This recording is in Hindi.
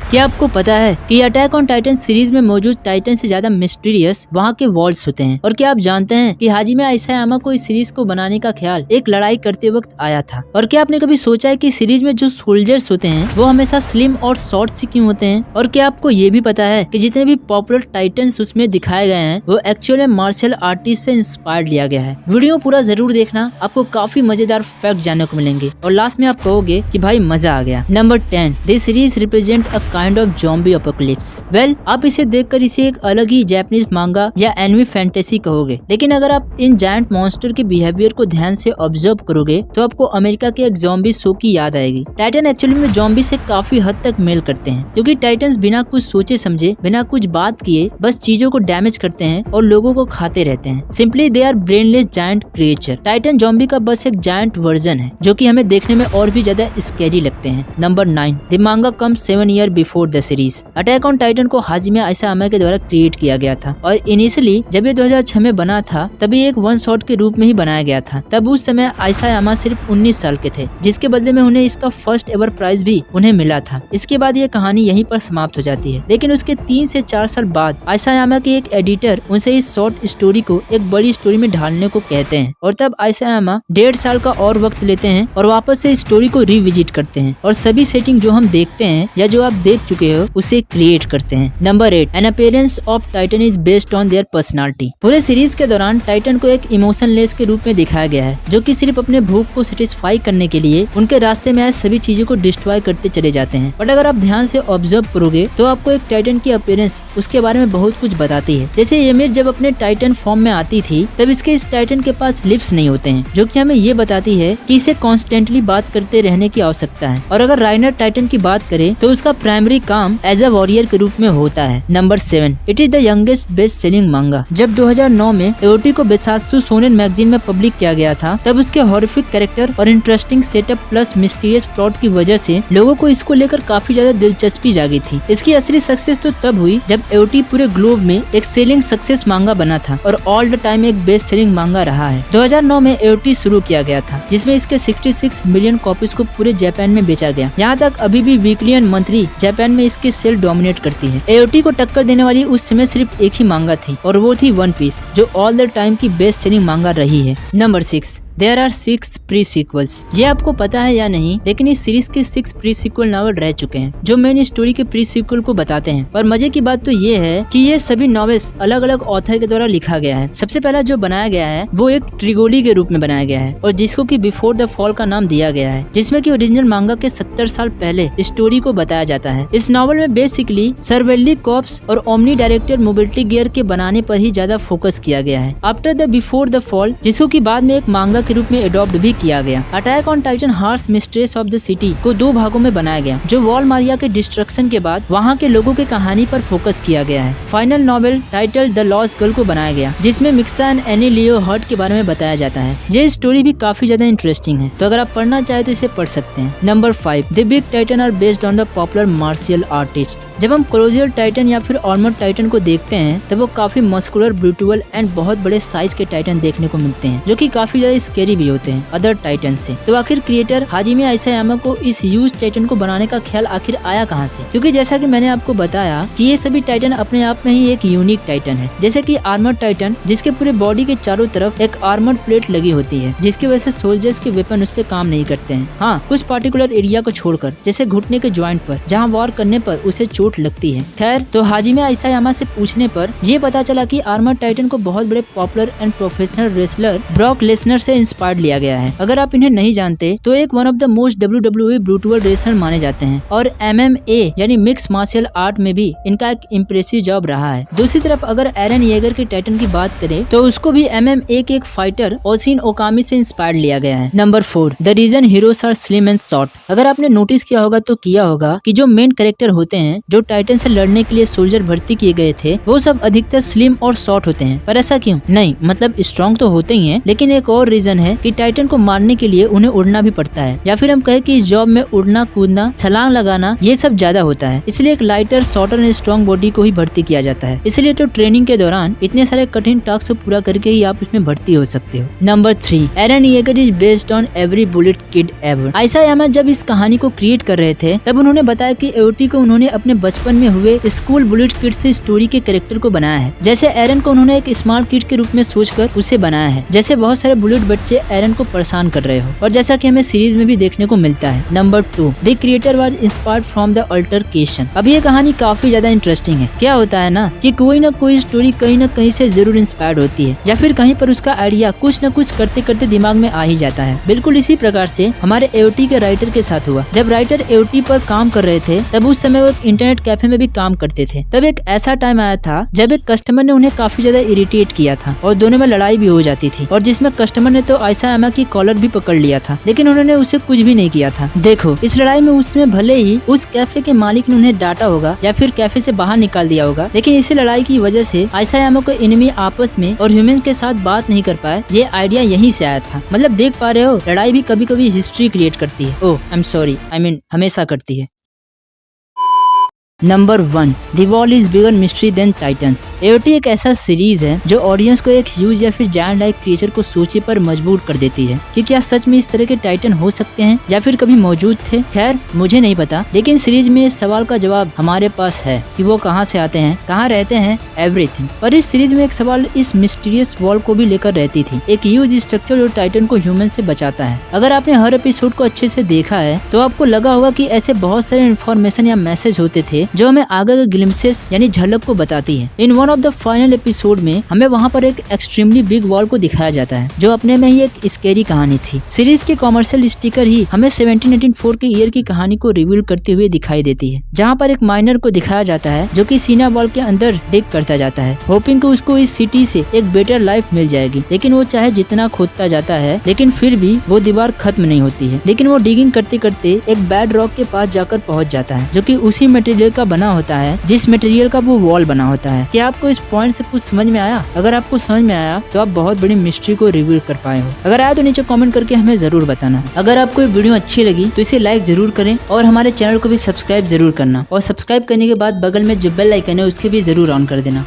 क्या आपको पता है कि अटैक ऑन टाइटन सीरीज में मौजूद टाइटन से ज्यादा मिस्टीरियस वहाँ के वर्ल्ड्स होते हैं? और क्या आप जानते हैं कि हाजिमे आइसायामा को इस सीरीज को बनाने का ख्याल एक लड़ाई करते वक्त आया था? और क्या आपने कभी सोचा है कि सीरीज में जो सोल्जर्स होते हैं वो हमेशा स्लिम और शॉर्ट से क्यों होते हैं? और क्या आपको ये भी पता है कि जितने भी पॉपुलर टाइटन्स उसमें दिखाए गए हैं वो एक्चुअल में मार्शल आर्टिस्ट से इंस्पायर्ड लिया गया है। वीडियो पूरा जरूर देखना, आपको काफी मजेदार फैक्ट जानने को मिलेंगे और लास्ट में आप कहोगे कि भाई मजा आ गया। Number 10, this series represent a kind of zombie apocalypse. Well, आप इसे देखकर इसे एक अलग ही जापानीज मांगा या एनिमे फैंटेसी कहोगे, लेकिन अगर आप इन जायंट मॉन्स्टर के बिहेवियर को ध्यान से ऑब्जर्व करोगे तो आपको अमेरिका के एक ज़ॉम्बी शो की याद आएगी। टाइटन एक्चुअली में ज़ॉम्बी से काफी हद तक मेल करते हैं, क्योंकि टाइटन्स बिना कुछ सोचे समझे, बिना कुछ बात किए बस चीजों को डैमेज करते हैं और लोगों को खाते रहते हैं। Simply they are brainless giant creature. Titan zombie का बस एक जायंट वर्जन है जो कि हमें देखने में और भी ज्यादा स्कैरी लगते हैं। नंबर 9, द मांगा कम 7 year before the series. Attack on Titan को हाजिमे आइसायामा के द्वारा क्रिएट किया गया था और इनिशियली जब ये 2006 में बना था तभी एक वन शॉट के रूप में ही बनाया गया था। तब उस समय आइसायामा सिर्फ 19 साल के थे, जिसके बदले में उन्हें इसका फर्स्ट एवर प्राइज भी उन्हें मिला था। इसके बाद ये कहानी यहीं पर समाप्त हो जाती है, लेकिन उसके 3 से 4 साल बाद आइसायामा के एक एडिटर उनसे इस शॉर्ट स्टोरी को एक बड़ी स्टोरी में ढालने को कहते हैं और तब आइसायामा 1.5 साल का और वक्त लेते हैं और वापस से स्टोरी को रिविजिट करते हैं और सभी सेटिंग जो हम देखते हैं या जो आप देख चुके हो उसे क्रिएट करते हैं। Number 8, an appearance of titan is based on their personality. पूरे सीरीज के दौरान टाइटन को एक इमोशनलेस के रूप में दिखाया गया है, जो कि सिर्फ अपने भूख को सेटिस्फाई करने के लिए उनके रास्ते में आए सभी चीजों को डिस्ट्रॉय करते चले जाते हैं। बट अगर आप ध्यान से ऑब्जर्व करोगे तो आपको एक टाइटन की अपीयरेंस उसके बारे में बहुत कुछ बताती है। जैसे ymir जब अपने टाइटन फॉर्म में आती थी तब इसके इस टाइटन के पास लिप्स नहीं होते हैं, जो कि हमें ये बताती है कि इसे कॉन्स्टेंटली बात करते रहने की आवश्यकता है। और अगर राइनर टाइटन की बात करें तो उसका प्राइमरी काम एज अ वॉरियर के रूप में होता है। Number 7, it is the youngest best selling मांगा। जब 2009 में एओटी को बेसात्सु शोनेन मैगजीन में पब्लिक किया गया था तब उसके हॉरिफिक कैरेक्टर और interesting setup plus mysterious plot की वजह से लोगों को इसको लेकर काफी ज्यादा दिलचस्पी जागी थी। इसकी असली सक्सेस तो तब हुई जब एओटी पूरे ग्लोब में एक सेलिंग सक्सेस मांगा बना था और ऑल द टाइम एक बेस्ट सेलिंग मांगा रहा है। 2009 में एओटी शुरू किया गया था, जिसमें इसके 66 मिलियन कॉपीज को पूरे जापान में बेचा गया। यहाँ तक अभी भी वीकली एंड मंथली जापान में इसकी सेल डोमिनेट करती है। एओटी को टक्कर देने वाली उस समय सिर्फ एक ही मांगा थी और वो थी वन पीस, जो ऑल द टाइम की बेस्ट सेलिंग मांगा रही है। Number 6, there are 6 pre sequels. ये आपको पता है या नहीं, लेकिन इस सीरीज के 6 प्री सीक्वल नॉवल रह चुके हैं जो मेन स्टोरी के प्री सीक्वल को बताते हैं। और मजे की बात तो ये है कि ये सभी नॉवेल्स अलग अलग ऑथर के द्वारा लिखा गया है। सबसे पहला जो बनाया गया है वो एक ट्रिगोली के रूप में बनाया गया है और जिसको कि बिफोर द फॉल का नाम दिया गया है, जिसमें कि ओरिजिनल मांगा के 70 साल पहले स्टोरी को बताया जाता है। इस नॉवल में बेसिकली सर्वेली कॉप्स और ओमनी डायरेक्टर मोबिलिटी गियर के बनाने पर ही ज्यादा फोकस किया गया है। After the before the fall, जिसको की बाद में एक मांगा के रूप में एडॉप्ट भी किया गया। Attack on Titan Harsh Mistress of the City को 2 भागों में बनाया गया, जो वॉल मारिया के डिस्ट्रक्शन के बाद वहाँ के लोगों की कहानी पर फोकस किया गया है। Final novel title the lost girl को बनाया गया, जिसमें मिक्सा एंड एनी लियो हर्ट के बारे में बताया जाता है। ये स्टोरी भी काफी ज्यादा इंटरेस्टिंग है, तो अगर आप पढ़ना चाहे तो इसे पढ़ सकते हैं। Number 5, the big titan are based on the popular martial artist. जब हम कोलोसियल टाइटन या फिर आर्मर्ड टाइटन को देखते हैं तब वो काफी मस्कुलर, ब्रूटल एंड बहुत बड़े साइज के टाइटन देखने को मिलते हैं, जो कि काफी ज्यादा स्कैरी भी होते हैं अदर टाइटन से। तो आखिर क्रिएटर हाजिमे आइसायामा को इस ह्यूज टाइटन को बनाने का ख्याल आखिर आया कहाँ से? क्योंकि जैसा कि मैंने आपको बताया कि ये सभी टाइटन अपने आप में ही एक यूनिक टाइटन है। जैसे कि आर्मर्ड टाइटन, जिसके पूरे बॉडी के चारों तरफ एक आर्मर्ड प्लेट लगी होती है, जिसकी वजह से सोल्जर्स के वेपन उस पर काम नहीं करते हैं। हाँ, कुछ पार्टिकुलर एरिया को छोड़कर, जैसे घुटने के ज्वाइंट पर, जहाँ वॉर करने पर उसे चोट लगती है। खैर, तो हाजिमे आइसायामा से पूछने पर ये पता चला कि आर्मर्ड टाइटन को बहुत बड़े popular and professional wrestler Brock Lesnar से इंस्पायर्ड लिया गया है। अगर आप इन्हें नहीं जानते तो एक one of the most WWE brutal wrestler माने जाते हैं और MMA यानी मिक्स मार्शल आर्ट में भी इनका एक इम्प्रेसिव जॉब रहा है। दूसरी तरफ अगर एरन येगर के टाइटन की बात करें तो उसको भी MMA के एक फाइटर ओशिन ओकामी से इंस्पायर्ड लिया गया है। Number 4, the reason heroes are slim and short. अगर आपने नोटिस किया होगा तो किया होगा कि जो मेन कैरेक्टर होते हैं जो टाइटन से लड़ने के लिए सोल्जर भर्ती किए गए थे, वो सब अधिकतर स्लिम और शॉर्ट होते हैं। पर ऐसा क्यों? नहीं, मतलब स्ट्रॉन्ग तो होते ही हैं, लेकिन एक और रीजन रीजन है कि टाइटन को मारने के लिए उन्हें उड़ना भी पड़ता है, या फिर हम कहें कि इस जॉब में उड़ना, कूदना, छलांग लगाना ये सब ज्यादा होता है। इसलिए एक lighter, shorter and strong body को ही भर्ती किया जाता है। इसलिए तो ट्रेनिंग के दौरान इतने सारे कठिन टास्क को पूरा करके ही आप उसमें भर्ती हो सकते हो। Number 3, Eren Yeager is based on every bullet kid ever. Isayama जब इस कहानी को क्रिएट कर रहे थे तब उन्होंने बताया कि एओटी को उन्होंने अपने बचपन में हुए स्कूल बुलेट किड से स्टोरी के कैरेक्टर को बनाया है। जैसे एरन को उन्होंने एक स्मार्ट किड के रूप में सोचकर उसे बनाया है, जैसे बहुत सारे बुलेट बच्चे एरन को परेशान कर रहे हो, और जैसा कि हमें सीरीज में भी देखने को मिलता है। Number 2, the creator was inspired from the altercation. अब ये कहानी काफी ज्यादा इंटरेस्टिंग है। क्या होता है ना कि कोई ना कोई स्टोरी कहीं ना कहीं से जरूर इंस्पायर्ड होती है, या फिर कहीं पर उसका आइडिया कुछ न कुछ करते करते दिमाग में आ ही जाता है। बिल्कुल इसी प्रकार से हमारे एओटी के राइटर के साथ हुआ। जब राइटर एओटी पर काम कर रहे थे तब उस समय वो एक इंटरनेट कैफे में भी काम करते थे। तब एक ऐसा टाइम आया था जब एक कस्टमर ने उन्हें काफी ज्यादा इरिटेट किया था और दोनों में लड़ाई भी हो जाती थी, और जिसमें कस्टमर ने तो आइसायामा की कॉलर भी पकड़ लिया था, लेकिन उन्होंने उसे कुछ भी नहीं किया था। देखो, इस लड़ाई में उसमें भले ही उस कैफे के मालिक ने उन्हें डांटा होगा या फिर कैफे से बाहर निकाल दिया होगा, लेकिन इसी लड़ाई की वजह से आइसायामा को एनिमी आपस में और ह्यूमन के साथ बात नहीं कर पाए। ये आइडिया यहीं से आया था। मतलब देख पा रहे हो, लड़ाई भी कभी कभी हिस्ट्री क्रिएट करती है। Oh I am sorry, I mean हमेशा करती है। Number 1, the wall is bigger mystery than titans. AOT एक ऐसा सीरीज है जो ऑडियंस को एक ह्यूज या फिर जायंट लाइक क्रिएचर को सोचे पर मजबूर कर देती है कि क्या सच में इस तरह के टाइटन हो सकते हैं या फिर कभी मौजूद थे। खैर मुझे नहीं पता, लेकिन सीरीज में इस सवाल का जवाब हमारे पास है कि वो कहाँ से आते हैं, कहाँ रहते हैं, एवरीथिंग। पर इस सीरीज में एक सवाल इस मिस्टीरियस वॉल को भी लेकर रहती थी, एक ह्यूज स्ट्रक्चर जो टाइटन को ह्यूमन से बचाता है। अगर आपने हर एपिसोड को अच्छे से देखा है तो आपको लगा होगा कि ऐसे बहुत सारे इन्फॉर्मेशन या मैसेज होते थे जो हमें आगे के ग्लिम्सेस यानी झलक को बताती है। In one of the final episode में हमें वहाँ पर एक एक्सट्रीमली बिग वॉल को दिखाया जाता है जो अपने में ही एक स्केरी कहानी थी। सीरीज के कॉमर्शियल स्टिकर ही हमें 1784 के ईयर की कहानी को रिवील करते हुए दिखाई देती है, जहाँ पर एक माइनर को दिखाया जाता है जो कि सीना वॉल के अंदर डिग करता जाता है, होपिंग कि उसको इस सिटी से एक बेटर लाइफ मिल जाएगी। लेकिन वो चाहे जितना खोदता जाता है, लेकिन फिर भी वो दीवार खत्म नहीं होती है। लेकिन वो डिगिंग करते करते एक बैड रॉक के पास जाकर पहुंच जाता है जो कि उसी मटेरियल का बना होता है जिस मटेरियल का वो वॉल बना होता है। क्या आपको इस पॉइंट से कुछ समझ में आया? अगर आपको समझ में आया तो आप बहुत बड़ी मिस्ट्री को रिवील कर पाए हो। अगर आया तो नीचे कमेंट करके हमें जरूर बताना। अगर आपको ये वीडियो अच्छी लगी तो इसे लाइक जरूर करें और हमारे चैनल को भी सब्सक्राइब जरूर करना, और सब्सक्राइब करने के बाद बगल में जो बेल आइकन है उसके भी जरूर ऑन कर देना।